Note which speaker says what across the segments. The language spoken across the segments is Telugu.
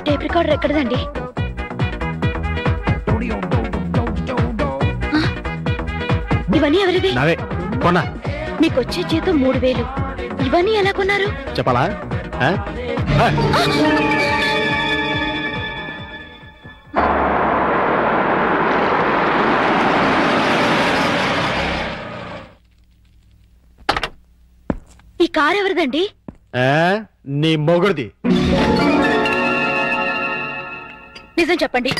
Speaker 1: Tape recorder ఎక్కడదండి? ఇవన్నీ ఎవరివి? మీకొచ్చే జీతం 3000. ఇవన్నీ ఎలా కొన్నారు?
Speaker 2: చెప్పాలా?
Speaker 1: ఈ కార్ ఎవరిదండి?
Speaker 2: నీ మొగుడిది.
Speaker 1: నిజం చెప్పండి,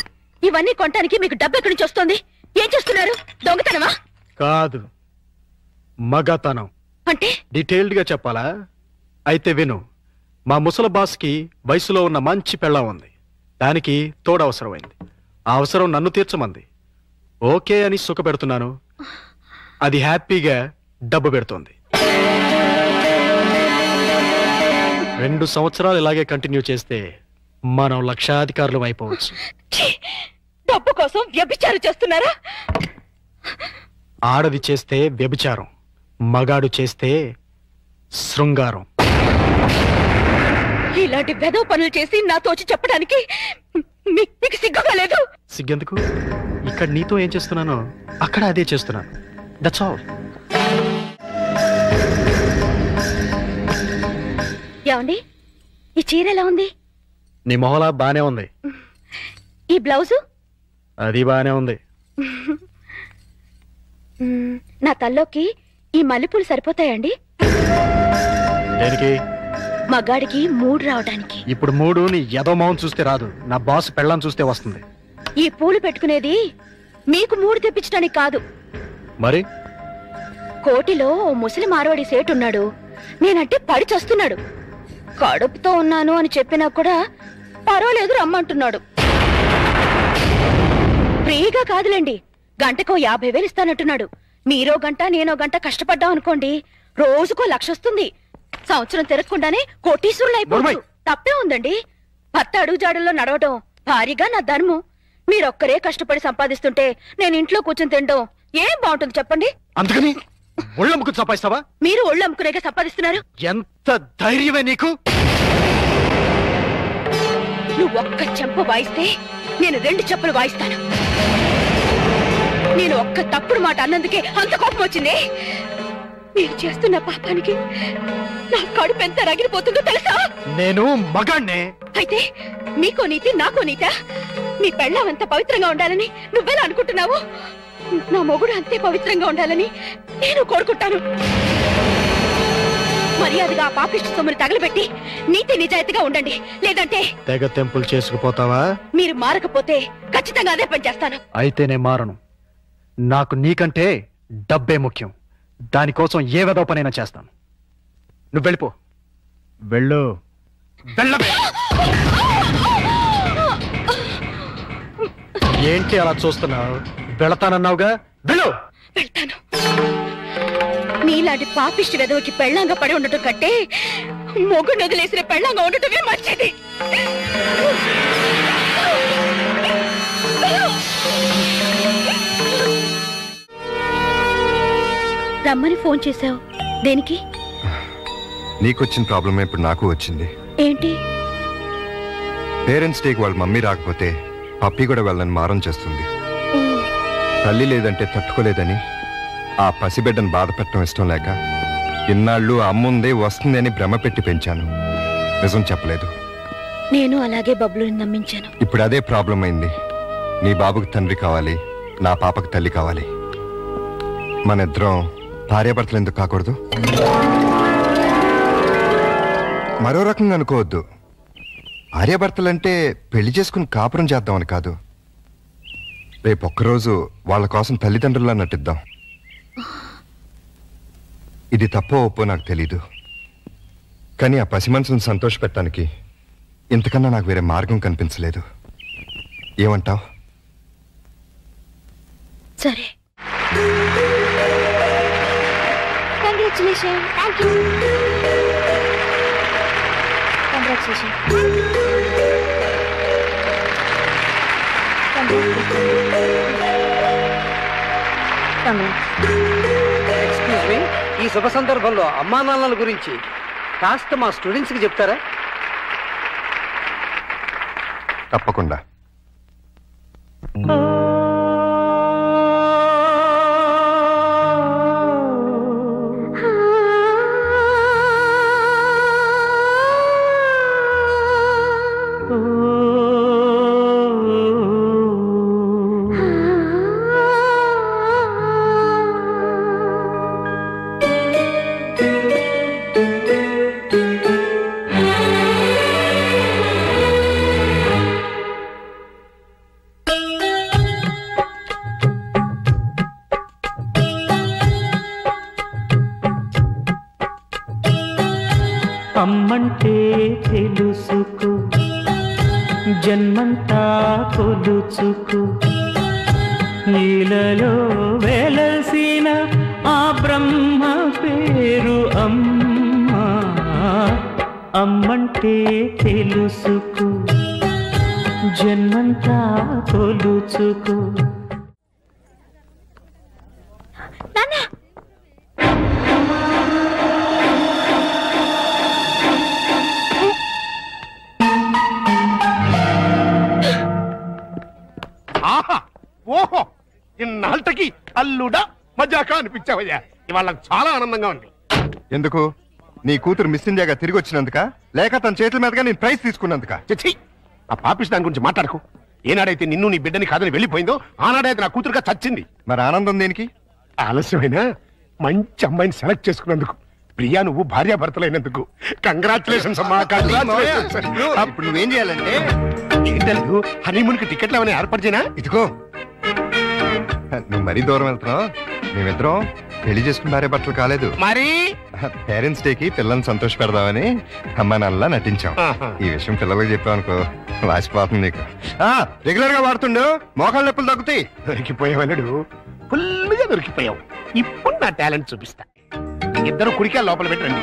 Speaker 1: ఇవన్నీ కొనడానికి మీకు డబ్బు ఎక్కడి నుంచి వస్తుంది? ఏం చేస్తున్నారు? దొంగతనమా?
Speaker 2: కాదు, మగతనం.
Speaker 1: అంటే
Speaker 2: డీటెయిల్డ్ గా చెప్పాలా? అయితే విను. మా ముసలి బాస్ కి వయసులో ఉన్న మంచి పెళ్ళం ఉంది. దానికి తోడు అవసరమైంది. ఆ అవసరం నన్ను తీర్చమంది. ఓకే అని సుఖ పెడుతున్నాను. అది హ్యాపీగా డబ్బు పెడుతోంది. 2 సంవత్సరాలు ఇలాగే కంటిన్యూ చేస్తే మనం లక్షాధికారులు అయిపోవచ్చు.
Speaker 1: డబ్బు కోసం వ్యభిచారం చేస్తున్నారా?
Speaker 2: ఆడది చేస్తే వ్యభిచారం, మగాడు చేస్తే శృంగారం.
Speaker 1: ఇలాంటి వెధవ పనులు చేసి నాతో వచ్చి చెప్పడానికి మీకు సిగ్గుగా లేదు?
Speaker 2: సిగ్గెందుకు? ఇక్కడ నీతో ఏం చేస్తున్నానో అక్కడ అదే చేస్తున్నాను. That's all.
Speaker 1: ఏమండి, ఈ చీర ఎలా ఉంది?
Speaker 2: నీ మొహలా బానే ఉంది.
Speaker 1: ఈ బ్లౌజు?
Speaker 2: అది బానే ఉంది.
Speaker 1: నా తల్లోకి ఈ మల్లెపూలు సరిపోతాయండి?
Speaker 2: దేనికి?
Speaker 1: మగాడికి 3 రావడానికి.
Speaker 2: ఇప్పుడు 3 నీ ఎదో మొహం చూస్తే రాదు, నా బాస్ పెళ్ళాం చూస్తే వస్తుంది.
Speaker 1: ఈ పూలు పెట్టుకునేది మీకు 3 తెప్పించడానికి కాదు.
Speaker 2: మరి
Speaker 1: కోటిలో ఓ ముసలి మార్వాడి సేటు ఉన్నాడు. నేనంటే పడి చస్తున్నాడు. కడుపుతో ఉన్నాను అని చెప్పినా కూడా పర్వాలేదు రమ్మంటున్నాడు. ఫ్రీగా కాదులేండి, గంటకో 50,000 ఇస్తానంటున్నాడు. మీరో గంట నేనో గంట కష్టపడ్డాం అనుకోండి, రోజుకో 1,00,000 వస్తుంది. సంవత్సరం తిరగకుండానే కోటీశ్వరులు అయిపోవచ్చు. తప్పే ఉందండి. భర్త అడుగుజాడల్లో నడవడం భారీగా నా ధర్మం. మీరొక్కరే కష్టపడి సంపాదిస్తుంటే నేను ఇంట్లో కూర్చొని తినడం ఏం బాగుంటుంది చెప్పండి?
Speaker 2: అందుకని ఒళ్ళమ్ముకు సంపాదిస్తావా?
Speaker 1: మీరు ఒళ్ళు అమ్ముకునేగా సంపాదిస్తున్నారు.
Speaker 2: ఎంత ధైర్యమే నీకు?
Speaker 1: నువ్వు ఒక్క చెంప వాయిస్తే నేను 2 చెప్పులు వాయిస్తాను. నేను ఒక్క తప్పుడు మాట అన్నందుకే అంత కోపం వచ్చింది. నేను చేస్తున్న పాపానికి నా కడుపు ఎంత రగిలిపోతుందో తెలుసా?
Speaker 2: నేను మగాణ్ణే.
Speaker 1: అయితే మీకో నీతి నాకో నీతా? నీ పెళ్ళాం ఎంత పవిత్రంగా ఉండాలని నువ్వెలా అనుకుంటున్నావు? నా మొగుడు అంతే పవిత్రంగా ఉండాలని నేను కోరుకుంటాను. మర్యాదగా ఆ పాపిష్టి సొమ్మును తగలబెట్టి నీతి నిజాయితీగా ఉండండి. లేదంటే
Speaker 2: తెగ తెంపులు చేసుకుపోతావా?
Speaker 1: మీరు మారకపోతే ఖచ్చితంగా అదే పని చేస్తాను.
Speaker 2: అయితే నేను మారను. నాకు నీకంటే డబ్బే ముఖ్యం. దానికోసం ఏ వెధవ పనైనా చేస్తాను. నువ్వు వెళ్ళిపో. వెళ్ళు. వెళ్ళవే. ఏంటి అలా చూస్తున్నావు? వెళతానన్నావుగా, వెళ్ళు.
Speaker 1: వెళ్తాను. నీలాంటి పాపిష్టి వెధవకి పెళ్ళంగా పడి ఉండటం కంటే మొగుడు వదిలేసిన పెళ్ళంగా ఉండటమే మంచిది. రమ్మని ఫోన్ చేశావు దేనికి?
Speaker 3: నీకొచ్చిన ప్రాబ్లమే ఇప్పుడు నాకు వచ్చింది.
Speaker 1: ఏంటి?
Speaker 3: పేరెంట్స్ డేకి వాళ్ళ మమ్మీ రాకపోతే పప్పి కూడా వెళ్ళని మారం చేస్తుంది. తల్లి లేదంటే తట్టుకోలేదని ఆ పసిబిడ్డను బాధ పెట్టడం ఇష్టం లేక ఇన్నాళ్ళు అమ్ముందే వస్తుంది అని భ్రమ పెట్టి పెంచాను. నిజం చెప్పలేదు.
Speaker 1: నేను అలాగే బబ్లుని నమ్మించాను.
Speaker 3: ఇప్పుడు అదే ప్రాబ్లం అయింది. నీ బాబుకి తండ్రి కావాలి, నా పాపకి తల్లి కావాలి. మన ఇద్దరం భార్యాభర్తలు ఎందుకు కాకూడదు? మరో రకంగా అనుకోవద్దు. భార్యాభర్తలంటే పెళ్లి చేసుకుని కాపురం చేద్దామని కాదు. రేపొక్కరోజు వాళ్ళ కోసం తల్లిదండ్రులా నటిద్దాం. ఇది తప్పో ఒప్పో నాకు తెలీదు, కానీ ఆ పసి మనసును సంతోషపెట్టడానికి ఇంతకన్నా నాకు వేరే మార్గం కనిపించలేదు. ఏమంటావ్?
Speaker 1: సరే. Congratulation. Thank you. Congratulation.
Speaker 4: Excuse me, ఈ శుభ సందర్భంలో అమ్మా నాన్నల గురించి కాస్త మా స్టూడెంట్స్కి చెప్తారా?
Speaker 3: తప్పకుండా.
Speaker 5: అమ్మంటే తెలుసుకో, జన్మంతా కొలుచుకో, నీలలో వెలసిన ఆ బ్రహ్మ పేరు అమ్మా. అమ్మంటే తెలుసుకో, జన్మంతా కొలుచుకో.
Speaker 6: ఓహో, ఇన్నాళ్ళకి అల్లుడా మజాకా అనిపించావయ్యా. ఇవాళ చాలా ఆనందంగా ఉంది.
Speaker 3: ఎందుకు? నీ కూతురు మిస్ ఇండియాగా తిరిగి వచ్చినందుక, లేక తన చేతుల మీదుగా నేను ప్రైజ్ తీసుకున్నందుక?
Speaker 6: చచ్చి, ఆ పాపిస్ దాని గురించి మాట్లాడకు. ఏనాడైతే నిన్ను నీ బిడ్డని కాదని వెళ్ళిపోయిందో ఆనాడైతే నా కూతురుగా చచ్చింది.
Speaker 3: మరి ఆనందం దేనికి?
Speaker 6: ఆలస్యమైనా మంచి అమ్మాయిని సెలెక్ట్ చేసుకున్నందుకు. ప్రియా, నువ్వు భార్యాభర్తలైనందుకు కంగ్రాచులేషన్స్ అమ్మా.
Speaker 3: ఇప్పుడు నువ్వేం చేయాలంటే,
Speaker 6: ఏంటలేదు, హనీమూన్ కి టికెట్లు ఏమైనా ఏర్పాటు చేయనా?
Speaker 3: ఇదిగో, నువ్వు మరీ దూరం వెళ్తున్నావు. మేమిద్దరం పెళ్లి చేసుకున్న భార్య భర్తలు కాలేదు.
Speaker 6: మరి
Speaker 3: పేరెంట్స్ డేకి పిల్లల్ని సంతోష పెడదామని అమ్మా నాన్నలా నటించాం.
Speaker 6: ఆహా.
Speaker 3: ఈ విషయం పిల్లలకు చెప్పావు అనుకో, వాసిపోతుంది నీకు. రెగ్యులర్ గా వాడుతుండు, మోకాళ్ళ నొప్పులు తగ్గుతాయి.
Speaker 6: దొరికిపోయావన్నాడు, ఫుల్గా దొరికిపోయావు. ఇప్పుడు నా టాలెంట్ చూపిస్తా. ఇద్దరు కుడికాయలు లోపల పెట్టండి.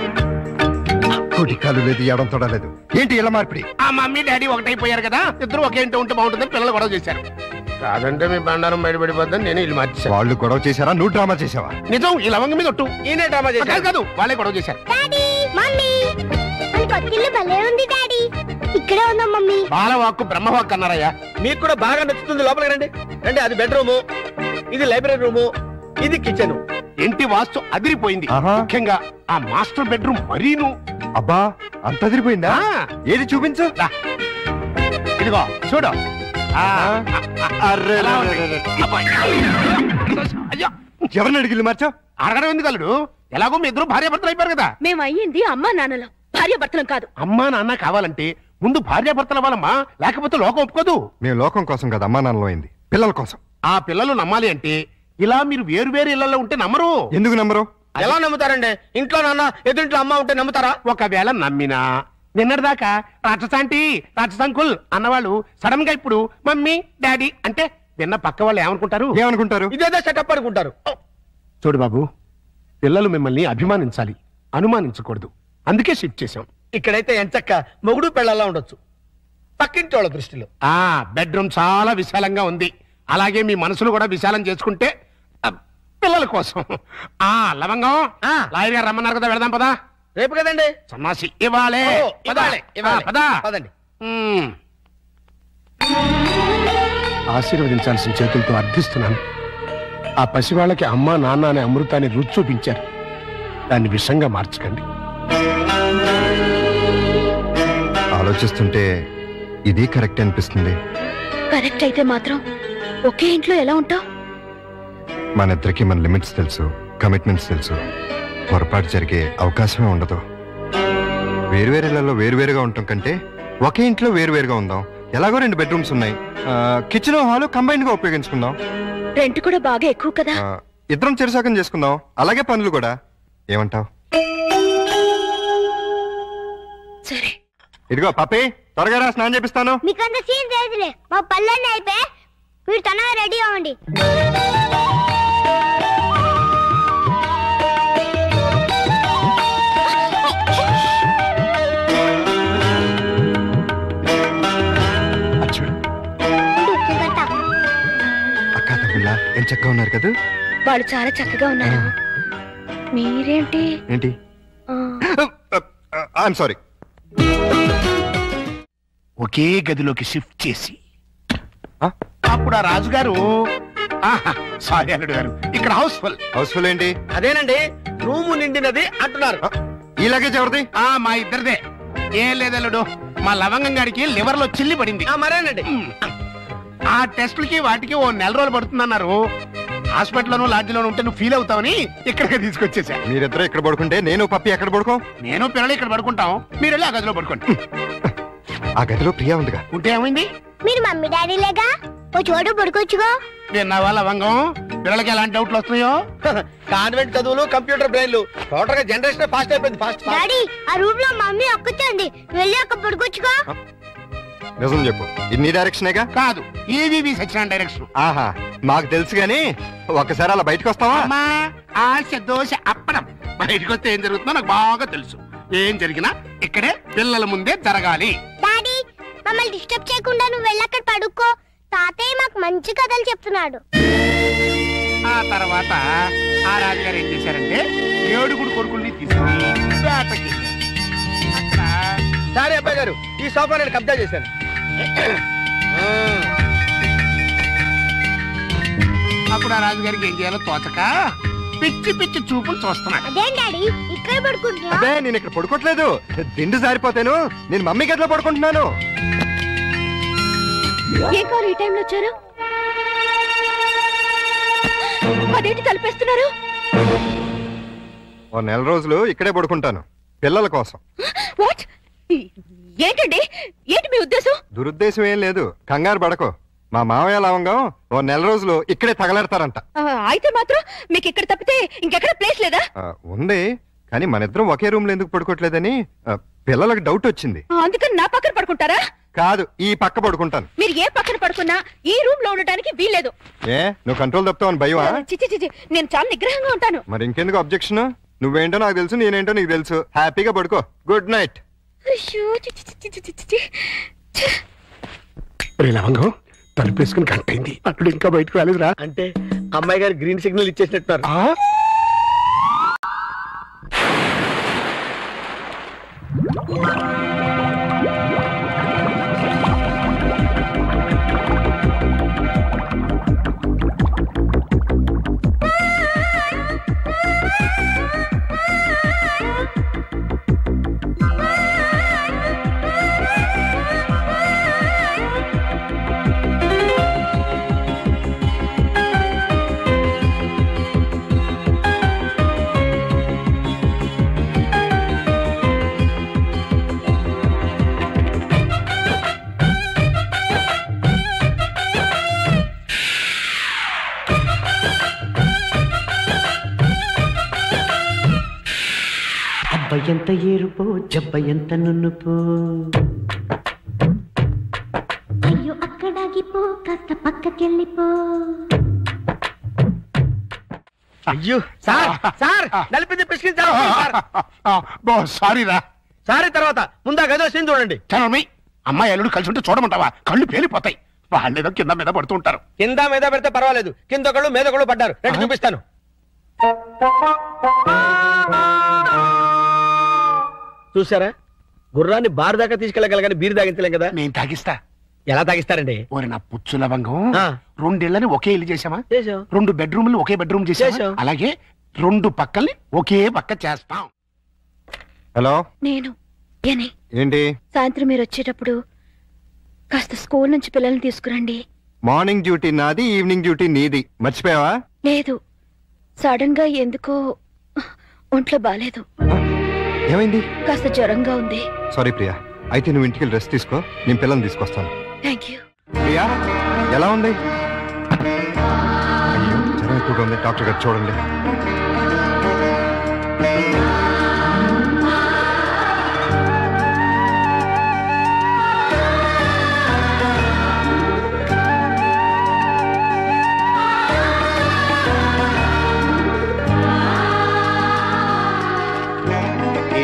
Speaker 3: కుడికాలు లేదు, ఎడం తొడలేదు. ఏంటి ఇలా మార్పిడి?
Speaker 6: ఆ మమ్మీ డాడీ ఒకటైపోయారు కదా, ఇద్దరు ఒకే ఇంటి ఉంటే బాగుంటుందని పిల్లలు గొడవ చేశారు. కాదంటే మీ బండారం బయటపడిపోద్దని నేను ఇల్లు మార్చేశాను.
Speaker 3: వాళ్ళు గొడవ చేశారా, నువ్వు డ్రామా చేసావా?
Speaker 6: నిజం, ఈ లవంగ మీద ఒట్టు.
Speaker 4: ఈయనే డ్రామా చేశారు.
Speaker 6: కాదు, వాళ్ళే గొడవ చేశారు.
Speaker 7: ఇక్కడే ఉందా మమ్మీ?
Speaker 6: బాలవాక్కు బ్రహ్మవాక్కు అన్నారయ్యా.
Speaker 4: మీకు కూడా బాగా నచ్చుతుంది, లోపలికి రండి. రండి, అది బెడ్రూము, ఇది లైబ్రరీ రూము, ఇది కిచెన్.
Speaker 6: ఇంటి వాస్తు అదిరిపోయింది.
Speaker 3: ఆహా.
Speaker 6: ముఖ్యంగా ఆ మాస్టర్ బెడ్రూమ్ మరీను.
Speaker 3: అబ్బా, అంత అదిరిపోయిందా? ఏది చూపించు.
Speaker 6: రా. ఇదిగో చూడు.
Speaker 3: అర్రే,
Speaker 6: ఎలా ఉంది? అబ్బాయి. అయ్యో,
Speaker 3: ఎవరిని అడిగి మార్చావు?
Speaker 6: అడగడం ఎందుకు అల్లుడు? ఎలాగో మీ ఇద్దరు భార్యాభర్తలు అయిపోయారు కదా.
Speaker 1: మేము అయ్యింది అమ్మా నాన్నలం, భార్యాభర్తలం కాదు.
Speaker 6: అమ్మా నాన్న కావాలంటే ముందు భార్యాభర్తల వాళ్ళమ్మా, లేకపోతే లోకం ఒప్పుకోదు.
Speaker 3: మేము లోకం కోసం కదా అమ్మా నాన్నలో అయింది, పిల్లల కోసం.
Speaker 6: ఆ పిల్లలు నమ్మాలి అంటే ఇలా మీరు వేరు వేరు ఇళ్లలో ఉంటే నమ్మరు.
Speaker 3: ఎందుకు నమ్మరు?
Speaker 4: ఎలా నమ్ముతారండి? ఇంట్లో నాన్న, ఎదురింట్లో అమ్మ ఉంటే నమ్ముతారా?
Speaker 6: ఒకవేళ నమ్మినా నిన్నటిదాకా రాక్షసాంటి, రాక్షసంకుల్ అన్నవాళ్ళు సడన్ గా ఇప్పుడు మమ్మీ డాడీ అంటే విన్న పక్క వాళ్ళు ఏమనుకుంటారు?
Speaker 3: ఏమనుకుంటారు?
Speaker 4: ఇదేదో సెటప్ అనుకుంటారు.
Speaker 6: చూడు బాబు, పిల్లలు మిమ్మల్ని అభిమానించాలి, అనుమానించకూడదు. అందుకే షిఫ్ట్ చేశాం.
Speaker 4: ఇక్కడైతే ఎంచక్క మొగుడు పెళ్ళలా ఉండొచ్చు, పక్కింటి వాళ్ళ దృష్టిలో.
Speaker 6: బెడ్రూమ్ చాలా విశాలంగా ఉంది. అలాగే మీ మనసులు కూడా విశాలం చేసుకుంటే పిల్లల కోసం. లవంగం, లాయర్ గారు రమ్మన్నారు కదా, వెళదాం పదా.
Speaker 4: రేపు కదండి
Speaker 6: సన్నాసి. ఇవ్వాలే.
Speaker 4: పదండి.
Speaker 6: ఆశీర్వదించాల్సిన చేతులతో అర్థిస్తున్నాను. ఆ పసివాళ్ళకి అమ్మా నాన్న అనే అమృతాన్ని రుచి చూపించారు. దాన్ని విషంగా మార్చకండి.
Speaker 3: ఆలోచిస్తుంటే ఇది కరెక్ట్ అనిపిస్తుంది.
Speaker 1: కరెక్ట్ అయితే మాత్రం ఒకే ఇంట్లో ఎలా ఉంటావు?
Speaker 3: మన ఇద్దరికి మన లిమిట్స్ తెలుసు, కమిట్మెంట్స్ తెలుసు. పొరపాటు జరిగే అవకాశమే ఉండదు. వేరువేరేలలో వేరువేరుగా ఉండటం కంటే ఒకే ఇంట్లో వేరువేరుగా ఉందాం. ఎలాగో 2 బెడ్రూమ్స్ ఉన్నాయి, కిచెన్ హాల్ కంబైన్ గా ఉపయోగించుకుందాం.
Speaker 1: రెంట్ కూడా బాగా ఎక్కువ కదా.
Speaker 3: ఇద్దరం చెరుసాకం చేసుకుందాం, అలాగే పనులు కూడా. ఏమంటావ్?
Speaker 1: సరే.
Speaker 3: ఇదిగో పప్పి, త్వరగా రా, స్నానం చేపిస్తాను.
Speaker 7: మీకంత సీన్ లేదులే, మా పళ్ళన్నీ అయిపోయి మీరు తనగా రెడీ అవ్వండి.
Speaker 3: అక్క తమ్ముళ్ళ ఏం చక్కగా ఉన్నారు కదా?
Speaker 1: వాళ్ళు చాలా చక్కగా ఉన్నారు. మీరేంటి?
Speaker 3: ఏంటి? I'm sorry.
Speaker 6: ఒకే గదిలోకి షిఫ్ట్ చేసి అప్పుడు ఆ రాజుగారు సారీ అల్లుడు గారు ఇక్కడ హౌస్ఫుల్
Speaker 3: ఏంటి?
Speaker 4: అదేనండి రూము నిండినది అంటున్నారు.
Speaker 3: ఈ లగేజ్ ఎవరిది?
Speaker 6: మా ఇద్దరిదే. ఏం లేదల్లుడు, మా లవంగం గారికి లివర్ లో చిల్లి పడింది.
Speaker 4: మరేనండి
Speaker 6: ఆ టెస్టులకి వాటికి ఓ నెల రోజులు పడుతుందన్నారు. హాస్పిటల్లోనూ లాడ్జిలోనూ ఉంటే నువ్వు ఫీల్ అవుతావని ఇక్కడికి తీసుకొచ్చేసా.
Speaker 3: మీరిద్దరు ఇక్కడ పడుకుంటే నేను పప్పి ఎక్కడ పడుకో?
Speaker 6: నేను పిల్లలు ఇక్కడ పడుకుంటాం, మీరు వెళ్ళి ఆ గదిలో పడుకోండి.
Speaker 3: ఆ గదిలో ప్రియా ఉందిగా.
Speaker 6: ఉంటే ఏమైంది?
Speaker 7: మీరు మమ్మీ డాడీ లేగా ఓ చోటు పడుకోవచ్చుగా.
Speaker 6: విన్నావా లవంగం, పిల్లలకి ఎలాంటి డౌట్లు వస్తున్నాయో?
Speaker 4: కాన్వెంట్ చదువులు, కంప్యూటర్ బ్రెయిన్లు, టోటల్ గా జనరేషన్ ఫాస్ట్ అయిపోయింది. ఫాస్ట్
Speaker 7: డాడీ ఆ రూమ్ లో మమ్మీ ఒక్కచండి, వెళ్ళి అక్కడ పడుకోవచ్చుగా.
Speaker 3: నిజం చెప్పు, ఇన్ని డైరెక్షనేగా?
Speaker 6: కాదు, ఈవీవి సత్యనారాయణ డైరెక్షన్.
Speaker 3: ఆహా, మాకు తెలుసు గాని ఒక్కసారి అలా బయటకు వస్తావా?
Speaker 6: అమ్మా ఆశ దోశ అప్పడం. బయటకు వస్తే ఏం జరుగుతుందో నాకు బాగా తెలుసు. ఏం జరిగినా ఇక్కడే పిల్లల ముందే జరగాలి.
Speaker 7: డాడీ మమ్మల్ని డిస్టర్బ్ చేయకుండా నువ్వు వెళ్ళి అక్కడ పడుకో. తాతయ్య మాకు మంచి కథలు చెప్తున్నాడు.
Speaker 6: ఆ తర్వాత ఆ రాజుగారు ఏం చేశారంటే 7 కొడుకుల్ని తీసుకుని వేటకి అక్కడ.
Speaker 4: సారీ అబ్బాయి గారు, ఈ సోఫా నేను కబ్జా చేశాను.
Speaker 6: అప్పుడు ఆ రాజుగారికి ఏం చేయాలో తోచక పిచ్చి పిచ్చి చూపులు చూస్తున్నాడు.
Speaker 7: అదేం డాడీ ఇక్కడ పడుకుంటున్నా?
Speaker 3: అదే నేను ఇక్కడ పడుకోవట్లేదు, దిండు జారిపోతాను. నేను మమ్మీ గదిలో పడుకుంటున్నాను.
Speaker 1: ఏ కారు ఈ టైంలో వచ్చారు? అదేంటి తలపేస్తున్నారు?
Speaker 3: ఓ నెల రోజులు ఇక్కడే పడుకుంటాను పిల్లల కోసం.
Speaker 1: వాట్? ఏంటండి, ఏంటి మీ ఉద్దేశం?
Speaker 3: దురుద్దేశం ఏం లేదు, కంగారు పడకో. మా మావయ్య లవంగం ఓ నెల రోజులు ఇక్కడే తగలెడతారంట.
Speaker 1: అయితే మాత్రం మీకు ఇక్కడ తప్పితే ఇంకెక్కడ ప్లేస్ లేదా?
Speaker 3: ఉంది, కానీ మన ఇద్దరం ఒకే రూమ్ లో ఎందుకు పడుకోవట్లేదని పిల్లలకు డౌట్ వచ్చింది.
Speaker 1: అందుకని నా పక్కన పడుకుంటారా?
Speaker 3: కాదు, ఈ పక్క పడుకుంటాను.
Speaker 1: మీరు ఏ పక్కన పడుకున్నా ఈ రూమ్ లో ఉండటానికి వీల్లేదు.
Speaker 3: ఏ నువ్వు కంట్రోల్ తప్పుతావని భయమా?
Speaker 1: చిచి, నేను చాలా నిగ్రహంగా ఉంటాను.
Speaker 3: మరి ఇంకెందుకు అబ్జెక్షన్? నువ్వేంటో నాకు తెలుసు, నేనేంటో నీకు తెలుసు. హ్యాపీగా పడుకో. Good night.
Speaker 6: లవంగం తలుపేసుకుని గంటైంది, అప్పుడు ఇంకా బయటకు రాలేదురా.
Speaker 4: అంటే అమ్మాయి గారు గ్రీన్ సిగ్నల్ ఇచ్చేసినట్టున్నారు.
Speaker 5: ఎంత ఏరుపో జబ్బ ఎంత నున్నుపో.
Speaker 7: అయ్యో అక్కడాగిపో, కాస్త పక్కకెళ్ళిపో.
Speaker 4: అయ్యో సార్, సార్ నలిపింది పిసికించారు.
Speaker 6: సారీ రా.
Speaker 4: సారీ తర్వాత ముందా గదో సీన్ చూడండి.
Speaker 6: చనమి అమ్మాయి అల్లుడు కలిసి ఉంటే చూడమంటావా? కళ్ళు పేలిపోతాయి. వాళ్ళేదో కింద మీద పడుతూ ఉంటారు.
Speaker 4: కింద మీద పెడితే పర్వాలేదు, కింద ఒకళ్ళు మీద ఒకళ్ళు పడ్డారు. రండి చూపిస్తాను. చూసారా, గుర్రాన్ని బార్ దాకా తీసుకెళ్ళగలగాని బీరు తాగించలేం కదా.
Speaker 6: నేను తాగిస్తా.
Speaker 4: ఎలా తాగిస్తారండి?
Speaker 6: ఓరి నా పుచ్చు లవంగం, 2 ఇళ్ళని ఒకే ఇల్లు చేసామా? 2 బెడ్రూమ్లు ఒకే బెడ్రూమ్ చేసాం. అలాగే 2 పక్కల్ని ఒకే పక్క చేస్తాం.
Speaker 3: హలో,
Speaker 1: నేను
Speaker 3: ఏంటి?
Speaker 1: సాయంత్రం మీరు వచ్చేటప్పుడు కాస్త స్కూల్ నుంచి పిల్లల్ని తీసుకురండి.
Speaker 3: మార్నింగ్ డ్యూటీ నాది, ఈవినింగ్ డ్యూటీ నీది. మర్చిపోయావా?
Speaker 1: లేదు, సడన్ గా ఎందుకో ఒంట్లో బాలేదు.
Speaker 3: ఏమైంది?
Speaker 1: కాస్త జ్వరంగా ఉంది.
Speaker 3: సారీ ప్రియా, అయితే నువ్వు ఇంటికి రెస్ట్ తీసుకో, నేను పిల్లల్ని తీసుకొస్తాను.
Speaker 1: Thank you.
Speaker 3: ప్రియా ఎలా ఉంది? అయ్యో జ్వరం ఎక్కువగా ఉంది, డాక్టర్ గారు చూడండి.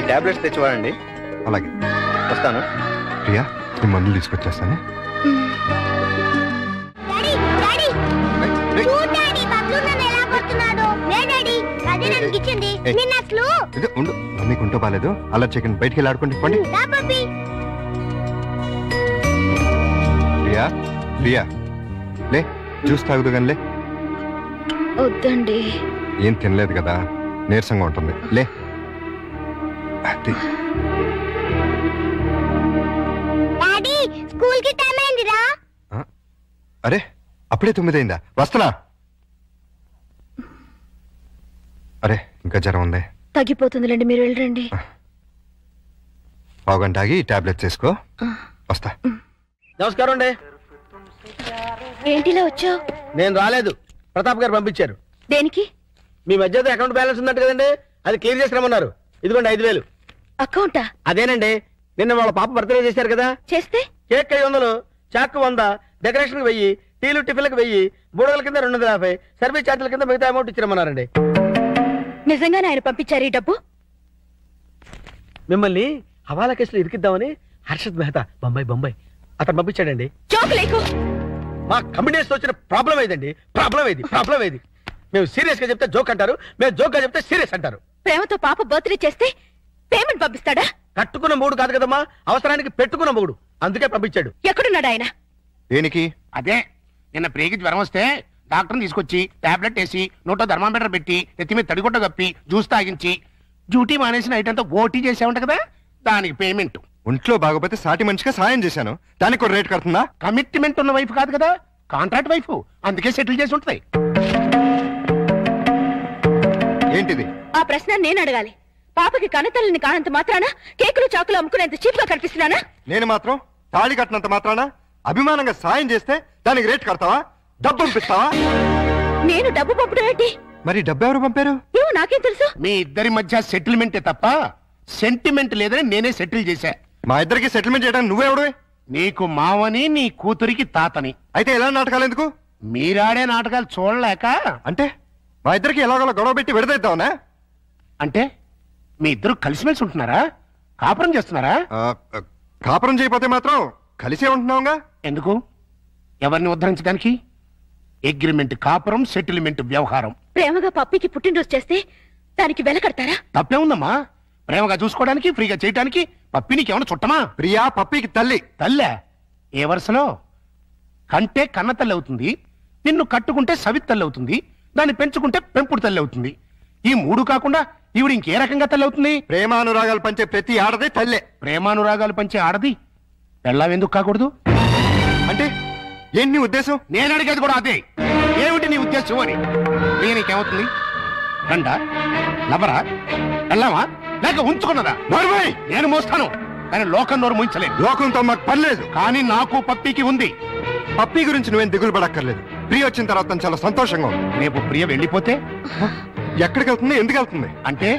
Speaker 4: టాబ్లెట్స్ తెచ్చివాడండి.
Speaker 3: అలాగే
Speaker 4: వస్తాను.
Speaker 3: ప్రియా నేను మందులు తీసుకొచ్చేస్తాను. ఉండు, మమ్మీకి ఉంటో బాలేదు. అలా చికెన్ బయటికి వెళ్ళి ఆడుకోండి. పండి. ప్రియా ప్రియా లే జ్యూస్ తాగుదు కానీ లే.
Speaker 1: వద్దండి.
Speaker 3: ఏం తినలేదు కదా, నీరసంగా ఉంటుంది. లే అది.
Speaker 7: డాడీ స్కూల్ కి టైం అయిందిరా.
Speaker 3: అరే అప్పుడే 9 అయిందా? వస్తున్నా. అరే ఇంకా జ్వరం ఉంది.
Speaker 1: తగ్గిపోతుందిలేండి, మీరు వెళ్ళండి.
Speaker 3: పావుగంట ఆగి టాబ్లెట్స్ వేసుకో. వస్తా.
Speaker 4: నమస్కారం అండి.
Speaker 1: ఏంటిలా వచ్చావు?
Speaker 4: నేను రాలేదు, ప్రతాప్ గారు పంపించారు.
Speaker 1: దేనికి?
Speaker 4: మీ మధ్యలో అకౌంట్ బ్యాలెన్స్ ఉందంట కదండి, అది క్లియర్ చేసి రమ్మన్నారు. ఇదిగోండి 5,000.
Speaker 1: అకౌంటా?
Speaker 4: అదేనండి, నిన్న వాళ్ళ పాప బర్త్డే చేశారు కదా.
Speaker 1: చేస్తే
Speaker 4: కేక్ 500, చాక్ 100, డెకరేషన్ 1000, టీలు టిఫిన్లకు 1000, బూడగల కింద 250, సర్వీస్ ఛార్జీల కింద మిగతా అమౌంట్ ఇచ్చిరమ్మన్నారండి.
Speaker 1: నిజంగానే ఆయన పంపించారు ఈ డబ్బు?
Speaker 4: మిమ్మల్ని హవాలా కేసులో ఇరికిద్దామని హర్షద్ మెహతా బొంబాయి అతను పంపించాడండి.
Speaker 1: జోక్ లేకు.
Speaker 4: మా కమిటీస్ వచ్చిన ప్రాబ్లం ఏదండి? ప్రాబ్లం ఏది? మేము సీరియస్ గా చెప్తే జోక్ అంటారు, మేము జోక్ గా చెప్తే సీరియస్ అంటారు.
Speaker 1: ప్రేమతో పాప బర్త్డే చేస్తే పేమెంట్ పంపిస్తాడా?
Speaker 4: కట్టుకున్న మూడు కాదు కదమ్మా, అవసరానికి పెట్టుకున్న మూడు, అందుకే పంపించాడు.
Speaker 1: ఎక్కడున్నాడు ఆయన?
Speaker 3: దేనికి?
Speaker 6: అదే నిన్న ప్రేగి జ్వరం వస్తే డాక్టర్ని తీసుకొచ్చి టాబ్లెట్ వేసి నోట్లో థర్మామీటర్ పెట్టి నెత్తి మీద తడిగుడ్డ కప్పి జ్యూస్ తాగించి డ్యూటీ మానేసి నైట్ అంతా ఓటీ చేసామంట కదా, దానికి పేమెంట్.
Speaker 3: ఒంట్లో బాగోపోతే సాటి మనిషిగా సాయం చేశాను, దానికి కూడా రేట్ కడుతుందా?
Speaker 6: కమిట్మెంట్ ఉన్న వైఫ్ కాదు కదా, కాంట్రాక్ట్ వైఫ్, అందుకే సెటిల్ చేసి ఉంటుంది.
Speaker 3: ఏంటిది?
Speaker 1: ఆ ప్రశ్న నేను అడగాలి. పాపకి కనతల్లిని కానంత మాత్రాన కేకులు చాకులు అమ్ముకునేంత చీప్ గా కనిపిస్తున్నానా?
Speaker 3: నేను మాత్రం తాళి కట్టినంత మాత్రాన అభిమానంగా సాయం చేస్తే దానికి రేట్ కడతావా? డబ్బు పంపిస్తావా?
Speaker 1: నేను డబ్బు పంపడం ఏంటి?
Speaker 3: మరి డబ్బు ఎవరు పంపారు?
Speaker 1: ఏమో నాకేం తెలుసు.
Speaker 6: మీ ఇద్దరి మధ్య సెటిల్మెంటే తప్ప సెంటిమెంట్ లేదని నేనే సెటిల్ చేశా.
Speaker 3: మా ఇద్దరికి సెటిల్మెంట్ చేయడానికి నువ్వెవడు?
Speaker 6: నీకు మావని, నీ కూతురికి తాతని.
Speaker 3: అయితే ఎలా నాటకాలు ఎందుకు?
Speaker 6: మీరాడే నాటకాలు చూడలేక.
Speaker 3: అంటే మా ఇద్దరికి ఎలాగోలా గొడవ పెట్టి విడదీద్దామనా?
Speaker 6: అంటే మీ ఇద్దరు కలిసిమెలిసి ఉంటున్నారా? కాపురం చేస్తున్నారా?
Speaker 3: కాపురం చేయకపోతే మాత్రం కలిసే ఉంటున్నావుగా.
Speaker 6: ఎందుకు? ఎవరిని ఉద్ధరించడానికి? అగ్రిమెంట్ కాపురం, సెటిల్మెంట్ వ్యవహారం.
Speaker 1: ప్రేమగా పప్పికి పుట్టినరోజు చేస్తే దానికి వెల కడతారా?
Speaker 6: తప్పే ఉందమ్మా. ప్రేమగా చూసుకోవడానికి, ఫ్రీగా చేయడానికి పప్పినికి ఏమన్నా చుట్టమా?
Speaker 3: ప్రియా పప్పికి తల్లి.
Speaker 6: తల్లే? ఏ వరుసలో? కంటే కన్న తల్లి అవుతుంది, నిన్ను కట్టుకుంటే సవిత్ తల్లి అవుతుంది, దాన్ని పెంచుకుంటే పెంపుడు తల్లి అవుతుంది. ఈ మూడు కాకుండా ఈవిడ ఇంకే రకంగా తల్లి అవుతుంది?
Speaker 3: ప్రేమానురాగాలు పంచే ప్రతి ఆడది తల్లే.
Speaker 6: ప్రేమానురాగాలు పంచే ఆడది పెళ్ళాం ఎందుకు కాకూడదు?
Speaker 3: అంటే ఏంటి నీ ఉద్దేశం?
Speaker 6: నేను అడిగేది కూడా అదే. ఏమిటి నీ ఉద్దేశం అని. నీకేమవుతుంది? గండ, లవరా, పెళ్ళామా, లేక ఉంచుకున్నదా? నేను మోస్తాను, కానీ లోకం నోరు ముంచలేదు.
Speaker 3: లోకంతో మాకు పర్లేదు,
Speaker 6: కానీ నాకు పప్పికి ఉంది.
Speaker 3: పప్పి గురించి నువ్వేం దిగులు పడక్కర్లేదు. ప్రియ వచ్చిన తర్వాత తను చాలా సంతోషంగా ఉంది.
Speaker 6: రేపు ప్రియ వెళ్ళిపోతే
Speaker 3: ఎక్కడికి వెళ్తుంది? ఎందుకు వెళ్తుంది?
Speaker 6: అంటే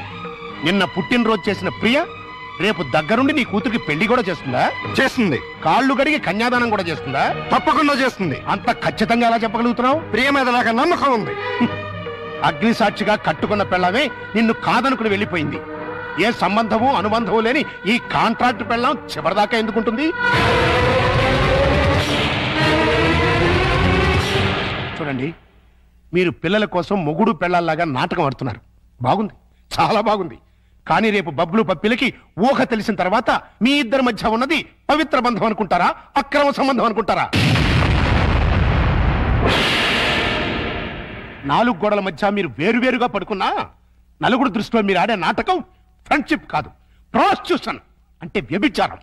Speaker 6: నిన్న పుట్టినరోజు చేసిన ప్రియ రేపు దగ్గరుండి నీ కూతురికి పెళ్లి కూడా చేస్తుందా?
Speaker 3: చేస్తుంది.
Speaker 6: కాళ్ళు గడిగి కన్యాదానం కూడా చేస్తుందా?
Speaker 3: తప్పకుండా చేస్తుంది.
Speaker 6: అంత ఖచ్చితంగా ఎలా చెప్పగలుగుతున్నావు?
Speaker 3: ప్రియ మీద నాకు నమ్మకం ఉంది.
Speaker 6: అగ్ని సాక్షిగా కట్టుకున్న పెళ్ళమే నిన్ను కాదనుకుని వెళ్ళిపోయింది. ఏ సంబంధము అనుబంధము లేని ఈ కాంట్రాక్ట్ పెళ్ళం చివరిదాకా ఎందుకుంటుంది? చూడండి, మీరు పిల్లల కోసం మొగుడు పెళ్ళాల్లాగా నాటకం ఆడుతున్నారు. బాగుంది, చాలా బాగుంది. కానీ రేపు బబ్బులు పప్పిలకి ఊహ తెలిసిన తర్వాత మీ ఇద్దరి మధ్య ఉన్నది పవిత్ర బంధం అనుకుంటారా, అక్రమ సంబంధం అనుకుంటారా? 4 గోడల మధ్య మీరు వేరువేరుగా పడుకున్నా నలుగురు దృష్టిలో మీరు ఆడే నాటకం ఫ్రెండ్షిప్ కాదు, ప్రాస్టిట్యూషన్ అంటే వ్యభిచారం.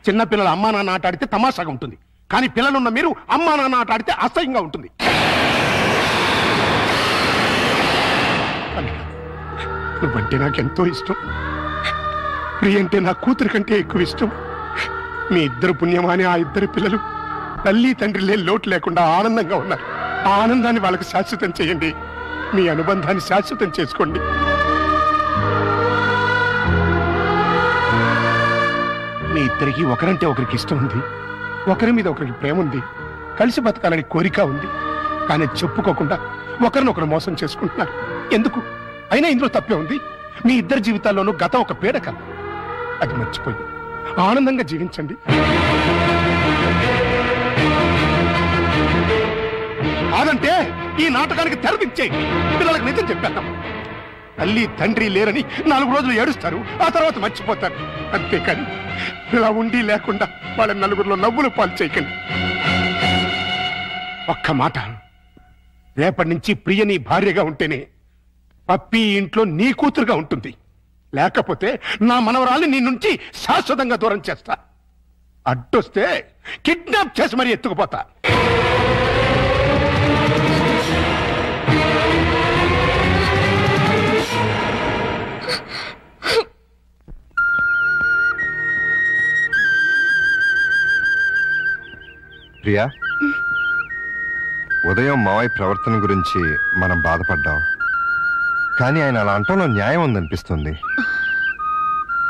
Speaker 6: చిన్నపిల్లలు అమ్మా నాన్న ఆట ఆడితే తమాషాగా ఉంటుంది, కానీ పిల్లలున్న మీరు అమ్మా నాన్న ఆట ఆడితే అసహ్యంగా ఉంటుంది. నువ్వంటే నాకెంతో ఇష్టం. ప్రియ అంటే నా కూతురు కంటే ఎక్కువ ఇష్టం. మీ ఇద్దరు పుణ్యమాని ఆ ఇద్దరు పిల్లలు తల్లి తండ్రి లేని లోటు లేకుండా ఆనందంగా ఉన్నారు. ఆ ఆనందాన్ని వాళ్ళకి శాశ్వతం చేయండి. మీ అనుబంధాన్ని శాశ్వతం చేసుకోండి. మీ ఇద్దరికి ఒకరంటే ఒకరికి ఇష్టం ఉంది, ఒకరి మీద ఒకరికి ప్రేమ ఉంది, కలిసి బతకాలని కోరిక ఉంది. కానీ చెప్పుకోకుండా ఒకరినొకరు మోసం చేసుకుంటున్నారు. ఎందుకు? అయినా ఇందులో తప్పే ఉంది. మీ ఇద్దరి జీవితాల్లోనూ గతం ఒక పీడకల, అది మర్చిపోయి ఆనందంగా జీవించండి. కాదంటే ఈ నాటకానికి తెరదించేయండి. పిల్లలకు నిజం చెప్పేద్దాం. తల్లి తండ్రి లేరని 4 రోజులు ఏడుస్తారు, ఆ తర్వాత మర్చిపోతారు. అంతేకాని ఇలా ఉండి లేకుండా వాళ్ళ నలుగురిలో నవ్వులు పాలు చేయకండి. ఒక్క మాట, రేపటి నుంచి ప్రియ నీ భార్యగా ఉంటేనే పప్పి ఇంట్లో నీ కూతురుగా ఉంటుంది. లేకపోతే నా మనవరాల్ని నీ నుంచి శాశ్వతంగా దూరం చేస్తా. అడ్డొస్తే కిడ్నాప్ చేసి మరీ ఎత్తుకుపోతా.
Speaker 3: ప్రియా, ఉదయం మావయ్య ప్రవర్తన గురించి మనం బాధపడ్డాం, కానీ ఆయన అలా అంటంలో న్యాయం ఉందనిపిస్తుంది.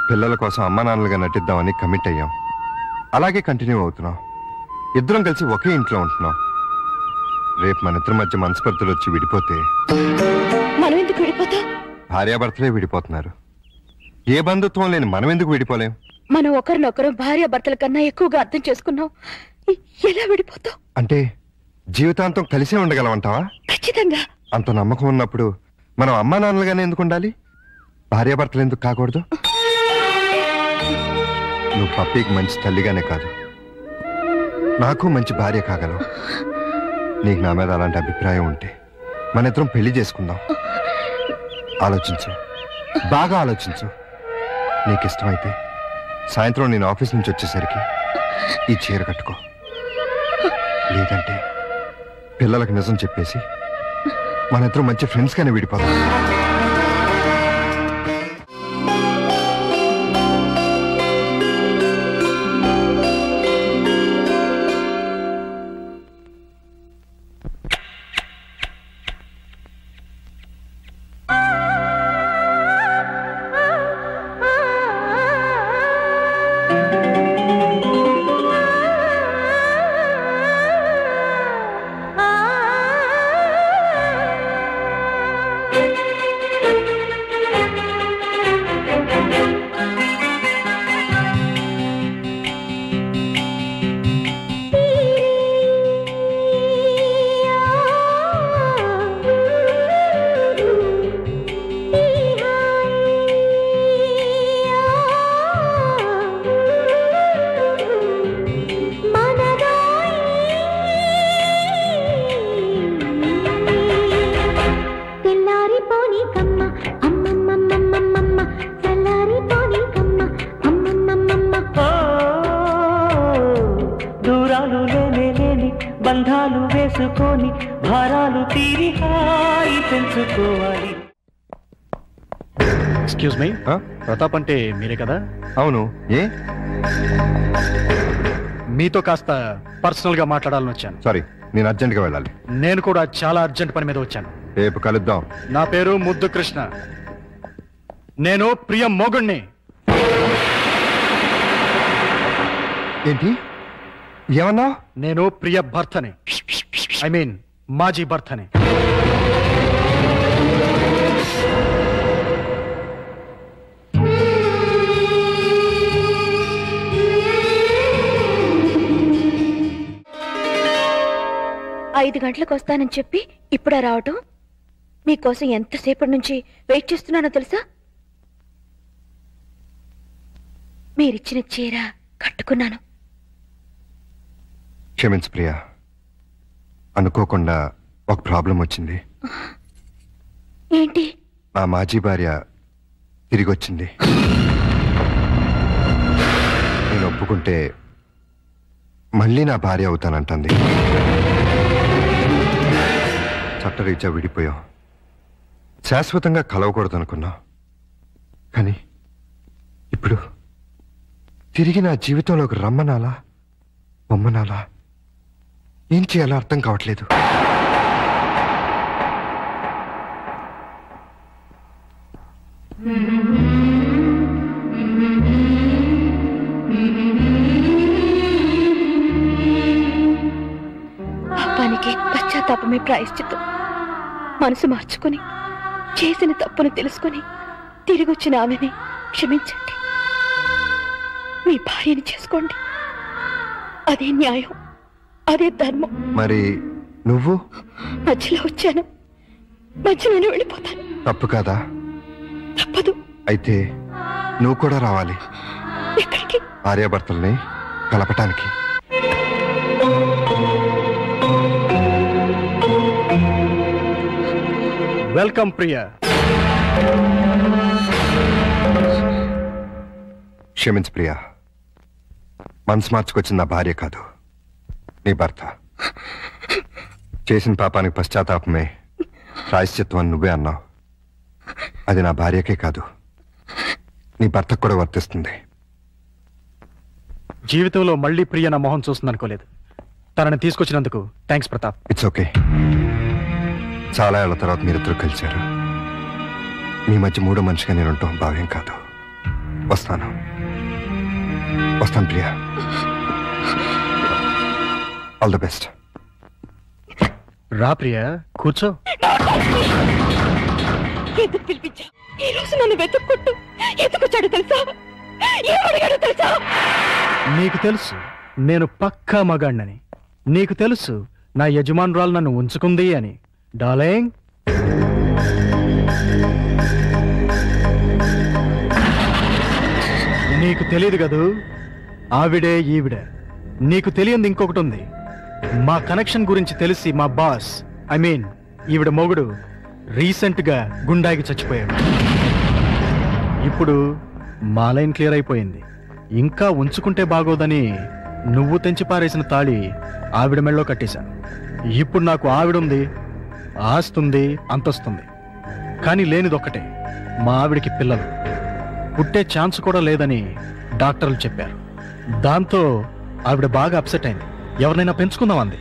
Speaker 3: పిల్లల కోసం అమ్మా నాన్నలుగా నటిద్దామని కమిట్ అయ్యాం. అలాగే కంటిన్యూ అవుతున్నాం. ఇద్దరం కలిసి ఒకే ఇంట్లో ఉంటున్నాం. రేపు మన ఇద్దరి మధ్య మనస్పర్ధలు వచ్చి విడిపోతే
Speaker 1: మనం ఎందుకు విడిపోతాం?
Speaker 3: భార్యాభర్తలే విడిపోతున్నారు. ఏ బంధుత్వం లేని మనం ఎందుకు విడిపోలేం?
Speaker 1: మనం ఒకరినొకరు భార్యాభర్తల కన్నా ఎక్కువగా అర్థం చేసుకున్నాం. ఎలా విడిపోతాం?
Speaker 3: అంటే జీవితాంతం కలిసే ఉండగలమంటావా?
Speaker 1: ఖచ్చితంగా.
Speaker 3: అంత నమ్మకం ఉన్నప్పుడు మనం అమ్మా నాన్నలుగానే ఎందుకు ఉండాలి? భార్యాభర్తలు ఎందుకు కాకూడదు? నువ్వు పప్పీకి మంచి తల్లిగానే కాదు, నాకు మంచి భార్య కాగలవు. నీకు నా మీద అలాంటి అభిప్రాయం ఉంటే మన ఇద్దరం పెళ్లి చేసుకుందాం. ఆలోచించు, బాగా ఆలోచించు. నీకు ఇష్టమైతే సాయంత్రం నేను ఆఫీస్ నుంచి వచ్చేసరికి ఈ చీర కట్టుకో. లేదంటే పిల్లలకు నిజం చెప్పేసి మన ఇద్దరం మంచి ఫ్రెండ్స్ గానే విడిపోతాం.
Speaker 5: బంధాలు వేసుకొని భారాలు తీరి హాయి పెంచుకోవాలి.
Speaker 2: ఎక్స్క్యూజ్ మీ, ప్రతాప్ అంటే మీరే కదా?
Speaker 3: అవును. ఏ?
Speaker 2: మీతో కాస్త పర్సనల్ గా మాట్లాడాలని వచ్చాను.
Speaker 3: సారీ, నేను అర్జెంట్ గా వెళ్ళాలి.
Speaker 2: నేను కూడా చాలా అర్జెంట్ పని మీద వచ్చాను.
Speaker 3: రేపు కలుద్దాం.
Speaker 2: నా పేరు ముద్దు కృష్ణ. నేను ప్రియ మొగుణ్ణి.
Speaker 3: ఏంటి ఏమన్నా?
Speaker 2: నేను ప్రియ భర్తని, ఐ మీన్ మాజీ భర్తని.
Speaker 1: ఐదు గంటలకు వస్తానని చెప్పి ఇప్పుడా రావటం? మీకోసం ఎంతసేపటి నుంచి వెయిట్ చేస్తున్నానో తెలుసా? మీరిచ్చిన చీర కట్టుకున్నాను.
Speaker 3: క్షమించు ప్రియా, అనుకోకుండా ఒక ప్రాబ్లం వచ్చింది.
Speaker 1: ఏంటి?
Speaker 3: ఆ మాజీ భార్య తిరిగి వచ్చింది. నేను ఒప్పుకుంటే మళ్ళీ నా భార్య అవుతానంటుంది. చట్టరీత్యా విడిపోయాం, శాశ్వతంగా కలవకూడదు అనుకున్నా. కానీ ఇప్పుడు తిరిగి నా జీవితంలోకి రమ్మనాలా బొమ్మనాలా ఏం చేయాలో అర్థం కావట్లేదు.
Speaker 1: పాపానికి పశ్చాత్తాపమే ప్రాయశ్చిత్తం. మనసు మార్చుకుని చేసిన తప్పును తెలుసుకుని తిరిగి వచ్చిన ఆమెని క్షమించండి. మీ భార్యని చేసుకోండి. అదే న్యాయం, అదే ధర్మం.
Speaker 3: మరి నువ్వు?
Speaker 1: మధ్యలో వచ్చాను, మధ్యలోనే వెళ్ళిపోతాను.
Speaker 3: తప్పు కాదా?
Speaker 1: తప్పదు.
Speaker 3: అయితే నువ్వు కూడా రావాలి.
Speaker 1: ఎక్కడికి?
Speaker 3: భార్యాభర్తల్ని కలపటానికి.
Speaker 2: వెల్కమ్ ప్రియా.
Speaker 3: క్షమించు ప్రియా, మనసు మార్చుకొచ్చిన నా భార్య కాదు, నీ భర్త. చేసిన పాపానికి పశ్చాత్తాపమే ప్రాయశ్చిత్వం అని నువ్వే అన్నావు. అది నా భార్యకే కాదు, నీ భర్తకు కూడా వర్తిస్తుంది.
Speaker 2: జీవితంలో మళ్ళీ ప్రియ నా మొహం చూస్తుందనుకోలేదు. తనని తీసుకొచ్చినందుకు థ్యాంక్స్ ప్రతాప్.
Speaker 3: It's okay. చాలా ఏళ్ల తర్వాత మీరిద్దరూ కలిశారు. మీ మధ్య మూడో మనిషిగా నేను ఉంటాం భావ్యం కాదు. వస్తాను ప్రియా. All the best.
Speaker 2: రా ప్రియా, కూర్చో.
Speaker 1: ఎందుకు పిలిపించా? ఈ రోజు నన్ను వెతుక్కుంటూ ఎందుకొచ్చాడు తెలుసా? ఏమడిగాడు తెలుసా?
Speaker 2: నీకు తెలుసు నేను పక్కా మగాణ్ణని. నీకు తెలుసు నా యజమానురాలు నన్ను ఉంచుకుంది అని. డార్లింగ్, నీకు తెలియదు కదూ, ఆవిడే ఈవిడ. నీకు తెలియంది ఇంకొకటి ఉంది. మా కనెక్షన్ గురించి తెలిసి మా బాస్, ఐ మీన్ ఈవిడ మొగుడు, రీసెంట్ గా గుండాకి చచ్చిపోయాడు. ఇప్పుడు మా లైన్ క్లియర్ అయిపోయింది. ఇంకా ఉంచుకుంటే బాగోదని నువ్వు తెంచి పారేసిన తాళి ఆవిడ మెళ్ళో కట్టేశాను. ఇప్పుడు నాకు ఆవిడుంది, ఆస్తుంది, అంతొస్తుంది. కానీ లేనిదొక్కటే, మా ఆవిడికి పిల్లలు పుట్టే ఛాన్స్ కూడా లేదని డాక్టర్లు చెప్పారు. దాంతో ఆవిడ బాగా అప్సెట్ అయింది. ఎవరినైనా పెంచుకుందాం అంది.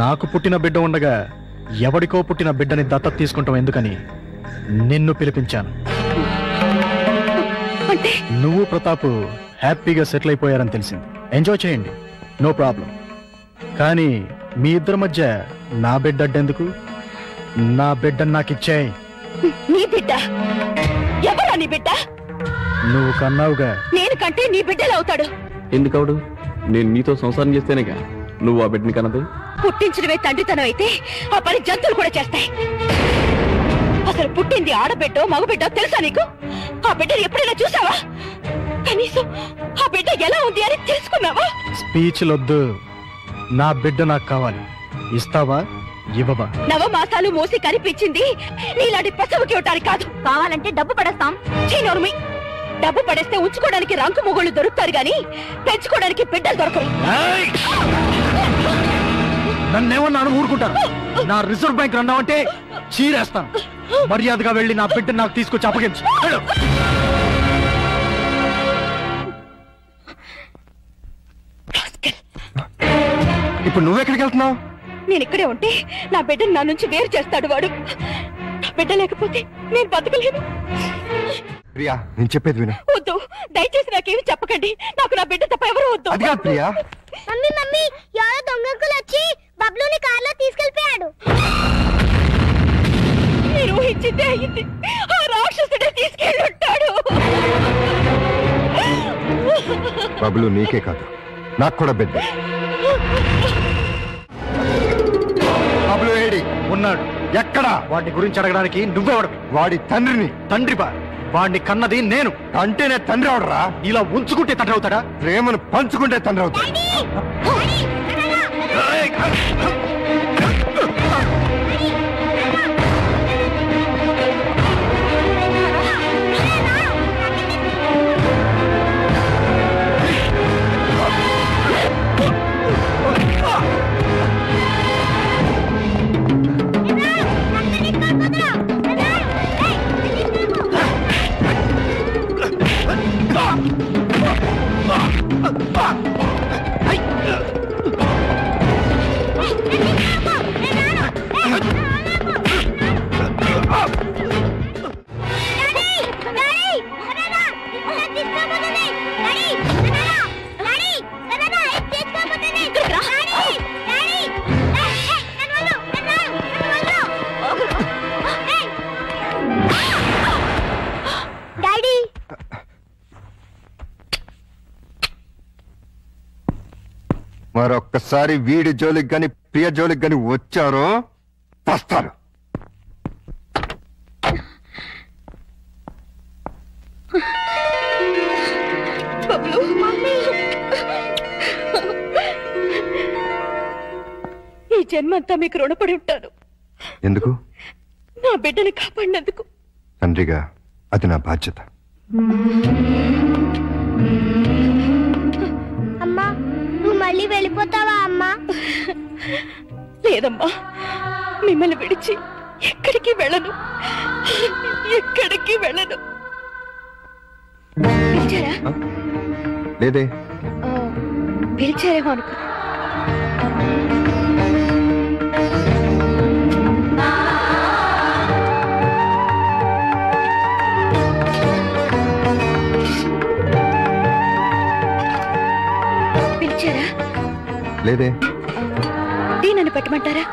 Speaker 2: నాకు పుట్టిన బిడ్డ ఉండగా ఎవడికో పుట్టిన బిడ్డని దత్తత తీసుకుంటాం ఎందుకని నిన్ను పిలిపించాను. నువ్వు ప్రతాప్ హ్యాపీగా సెటిల్ అయిపోయారని తెలిసింది. ఎంజాయ్ చేయండి, నో ప్రాబ్లం. కానీ మీ ఇద్దరి మధ్య నా బిడ్డ అడ్డెందుకు? నా బిడ్డ నాకు ఇచ్చేయ్.
Speaker 1: నీ బిడ్డ? ఎవరా నీ బిడ్డ?
Speaker 2: నువ్వు కన్నావుగా.
Speaker 1: నేను కంటే నీ బిడ్డలు అవుతాడు.
Speaker 8: ఎందుకవుడు? నేను నీతో సంసారం చేస్తేనేగా నువ్వు ఆ బిడ్డని కన్నది.
Speaker 1: పుట్టించడమే తండ్రితనం అయితే ఆ పని జంతువులు కూడా చేస్తాయి. అసలు పుట్టింది ఆడబిడ్డో మగబిడ్డో తెలుసా నీకు? ఆ బిడ్డను ఎప్పుడైనా చూసావా? కనీసం ఆ బిడ్డ ఎలా ఉంది అని తెలుసుకున్నావా?
Speaker 2: స్పీచ్లొద్దు. నా బిడ్డ నాకు కావాలి. ఇస్తావా ఇవ్వవా?
Speaker 1: నవమాసాలు మోసి కనిపించింది నీలాంటి పశువుకి ఇవ్వటానికి కాదు. కావాలంటే డబ్బు పడేస్తాం. చీనోర్మి, డబ్బు పడేస్తే ఉంచుకోవడానికి రంకు మొగుళ్ళు దొరుకుతారు గాని పెంచుకోవడానికి బిడ్డలు దొరకరు.
Speaker 2: నన్నేమన్నాను ఊరుకుంటాను. నా రిజర్వ్ బ్యాంక్ అన్నావంటే చీరేస్తాను. మర్యాదగా వెళ్ళి నా బిడ్డ నాకు తీసుకొచ్చి అప్పగించు.
Speaker 3: ఇప్పుడు నువ్వెక్కడికి వెళ్తున్నావు?
Speaker 1: నేను ఇక్కడే ఉంటే నా బిడ్డను నా నుంచి వేరు చేస్తాడు వాడు. నా బిడ్డ లేకపోతే నేను బతకలేను.
Speaker 3: ప్రియా, నేను చెప్పేది విను.
Speaker 1: వద్దు, దయచేసి నాకేమి చెప్పకండి. నాకు నా బిడ్డ తప్ప ఎవరు వద్దు.
Speaker 3: అది కాదు ప్రియా.
Speaker 7: మమ్మీ మమ్మీ, ఎవరో దొంగకులు వచ్చి బబ్లుని కార్లో తీసుకెళ్లిపోయాడు.
Speaker 1: మీరు ఊహించిందే అయింది. ఆ రాక్షసుడే తీసుకెళ్ళుంటాడు.
Speaker 3: బబ్లు నీకే కాదు, నాకు కూడా బిడ్డ. బబ్లు ఏడి
Speaker 2: ఉన్నాడు. ఎక్కడా? వాడిని గురించి అడగడానికి నువ్వెవడివి?
Speaker 3: వాడి తండ్రిని.
Speaker 2: తండ్రి బా? వాడిని కన్నది నేను.
Speaker 3: అంటేనే తండ్రి అవడరా?
Speaker 2: ఇలా ఉంచుకుంటే తండ్రి అవుతాడా?
Speaker 3: ప్రేమను పంచుకుంటే తండ్రి అవుతాడు. మరొక్కసారి వీడి జోలికి గాని ప్రియ జోలికి గాని వచ్చారో వస్తారు.
Speaker 1: జన్మంతా మీకు రుణపడి ఉంటాను.
Speaker 3: ఎందుకు?
Speaker 1: నా బిడ్డని కాపాడినందుకు.
Speaker 3: తండ్రిగా అది నా బాధ్యత.
Speaker 7: అమ్మా, నువ్వు మళ్ళీ వెళ్ళిపోతావా అమ్మా?
Speaker 1: లేదమ్మా, మిమ్మల్ని విడిచి ఎక్కడికి వెళ్ళను, ఎక్కడికి వెళ్ళను. పిలిచారా?
Speaker 3: లేదే.
Speaker 1: పిలిచారేమో అనుకో. పిలిచారా?
Speaker 3: లేదే.
Speaker 1: టీ నన్ను పెట్టమంటారా?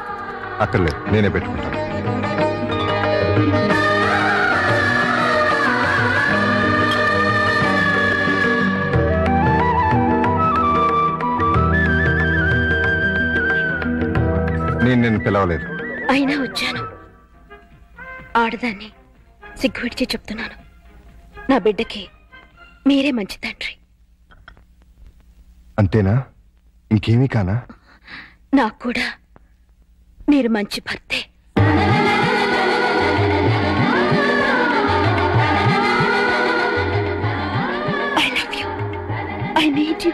Speaker 3: అక్కర్లేదు, నేనే పెట్టుకుంటాను. నేను పిలవలేదు.
Speaker 1: అయినా వచ్చాను. ఆడదాన్ని సిగ్గు విడిచి చెప్తున్నాను, నా బిడ్డకి మీరే మంచి తండ్రి.
Speaker 3: అంతేనా? ఇంకేమీ కానా?
Speaker 1: నాకు కూడా మీరు మంచి భర్తే. I love you. I need you.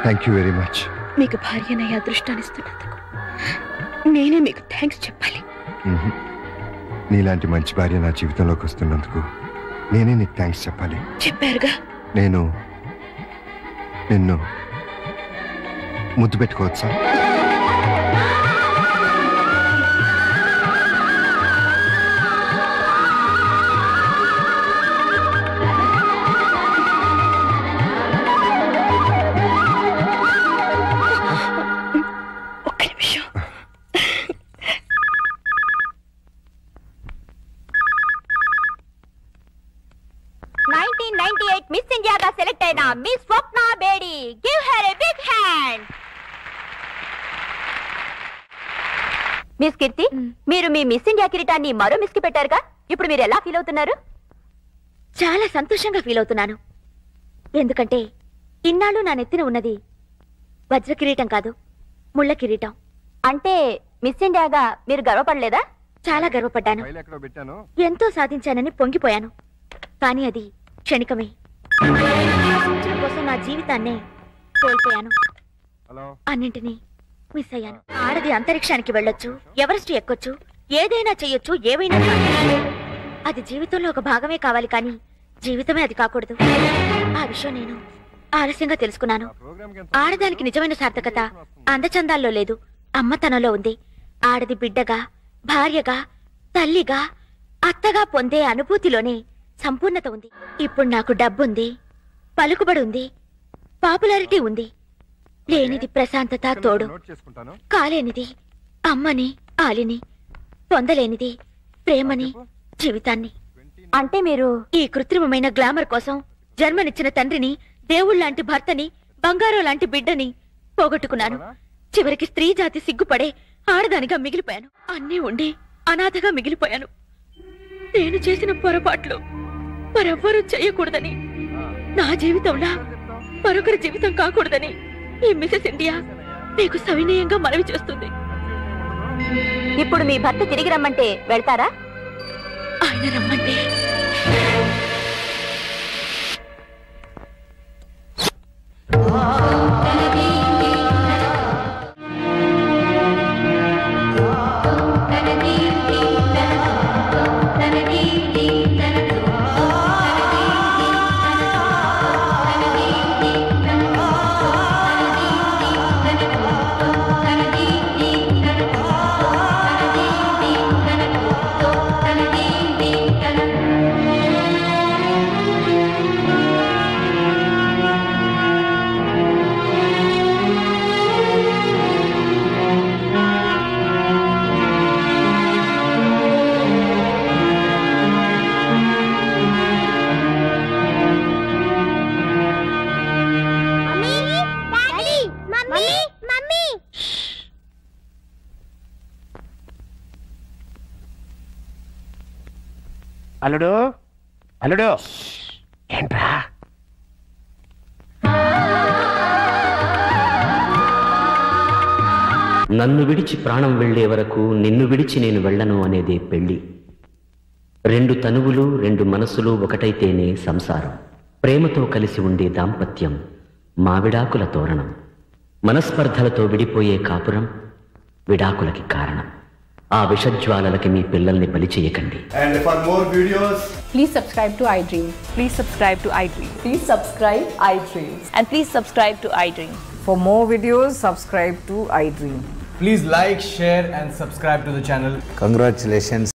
Speaker 3: Thank you very much.
Speaker 1: మీకు భార్యనయ్యే అదృష్టాన్ని ఇస్తున్నందుకు నేనే మీకు థ్యాంక్స్ చెప్పాలి.
Speaker 3: నీలాంటి మంచి భార్య నా జీవితంలోకి వస్తున్నందుకు నేనే నీకు థ్యాంక్స్ చెప్పాలి.
Speaker 1: చెప్పారుగా.
Speaker 3: నేను నిన్ను ముద్దు పెట్టుకోవచ్చా?
Speaker 1: ఒక్క నిమిషం.
Speaker 9: మిస్ ఇండియాగా సెలెక్ట్ అయిన miss Swapna Bedi. Give her a big hand. Miss Keerthi, మీరు మీ మిస్ ఇండియా కిరీటాన్ని మరో మిస్ కి పెట్టారుగా, ఇప్పుడు మీరు ఎలా ఫీల్ అవుతున్నారు?
Speaker 1: చాలా సంతోషంగా ఫీల్ అవుతున్నాను. ఎందుకంటే ఇన్నాళ్ళు నా నెత్తిన ఉన్నది వజ్ర కిరీటం కాదు, ముళ్ళ కిరీటం.
Speaker 9: అంటే మిస్ ఇండియాగా మీరు గర్వపడలేదా?
Speaker 1: చాలా గర్వపడ్డాను. ఎంతో సాధించానని పొంగిపోయాను. కానీ అది క్షణికమే. కోసం నా జీవితాన్నే కోల్పోయాను. అన్నింటినీ మిస్ అయ్యాను. ఆడది అంతరిక్షానికి వెళ్ళొచ్చు, ఎవరెస్ట్ ఎక్కొచ్చు, ఏదైనా చెయ్యొచ్చు, ఏవైనా అది జీవితంలో ఒక భాగమే కావాలి, కానీ జీవితమే అది కాకూడదు. ఆ విషయం నేను ఆలస్యంగా తెలుసుకున్నాను. ఆడదానికి నిజమైన సార్థకత అందచందాల్లో లేదు, అమ్మతనంలో ఉంది. ఆడది బిడ్డగా, భార్యగా, తల్లిగా, అత్తగా పొందే అనుభూతిలోనే సంపూర్ణత ఉంది. ఇప్పుడు నాకు డబ్బుంది, పలుకుబడి ఉంది, పాపులారిటీ ఉంది. లేనిది ప్రశాంతత, తోడు. కాలేనిది అమ్మని, ఆలిని. పొందలేనిది ప్రేమని, జీవితాన్ని.
Speaker 9: అంటే మీరు
Speaker 1: ఈ కృత్రిమమైన గ్లామర్ కోసం జన్మనిచ్చిన తండ్రిని, దేవుళ్లాంటి భర్తని, బంగారం లాంటి బిడ్డని పోగొట్టుకున్నాను. చివరికి స్త్రీ జాతి సిగ్గుపడే ఆడదానిగా మిగిలిపోయాను. అన్నీ ఉండి అనాథగా మిగిలిపోయాను. నేను చేసిన పొరపాట్లు మరెవ్వరూ చేయకూడదని, నా జీవితంలా మరొకరి జీవితం కాకూడదని ఈ మిసెస్ ఇండియా మీకు సవినయంగా మనవి చేస్తుంది.
Speaker 9: ఇప్పుడు మీ భర్త తిరిగి రమ్మంటే వెళ్తారా?
Speaker 1: ఆయన రమ్మంటే
Speaker 6: అల్లుడు, అల్లుడు, ఏంట్రా
Speaker 5: నన్ను విడిచి ప్రాణం వెళ్లే వరకు నిన్ను విడిచి నేను వెళ్ళను అనేదే పెళ్లి. 2 తనువులు 2 మనసులు ఒకటైతేనే సంసారం. ప్రేమతో కలిసి ఉండే దాంపత్యం మావిడాకుల తోరణం. మనస్పర్ధలతో విడిపోయే కాపురం విడాకులకి కారణం. ఆ విషజ్వాలలకి మీ పిల్లల్ని బలి చేయకండి.
Speaker 10: And for more videos,
Speaker 11: please subscribe to iDream.
Speaker 12: Please subscribe to iDream.
Speaker 11: Please subscribe iDream.
Speaker 12: And please subscribe to iDream.
Speaker 11: For more videos, subscribe to iDream.
Speaker 10: please like, share and subscribe to the channel.
Speaker 13: Congratulations.